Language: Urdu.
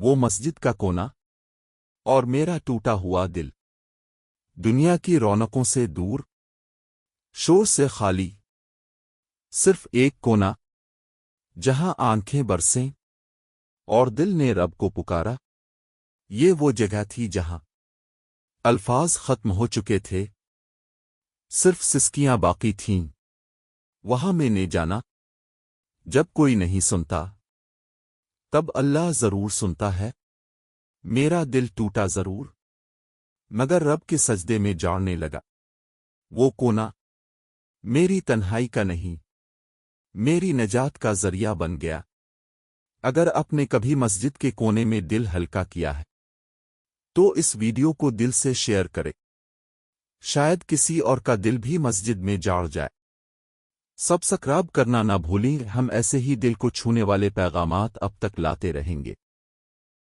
وہ مسجد کا کونا اور میرا ٹوٹا ہوا دل، دنیا کی رونقوں سے دور، شور سے خالی، صرف ایک کونا جہاں آنکھیں برسیں اور دل نے رب کو پکارا۔ یہ وہ جگہ تھی جہاں الفاظ ختم ہو چکے تھے، صرف سسکیاں باقی تھیں۔ وہاں میں نے جانا، جب کوئی نہیں سنتا تب اللہ ضرور سنتا ہے۔ میرا دل ٹوٹا ضرور، مگر رب کے سجدے میں جانے لگا۔ وہ کونا میری تنہائی کا نہیں، میری نجات کا ذریعہ بن گیا۔ اگر آپ نے کبھی مسجد کے کونے میں دل ہلکا کیا ہے تو اس ویڈیو کو دل سے شیئر کریں، شاید کسی اور کا دل بھی مسجد میں جاڑ جائے۔ سبسکرائب کرنا نہ بھولیں، ہم ایسے ہی دل کو چھونے والے پیغامات اب تک لاتے رہیں گے۔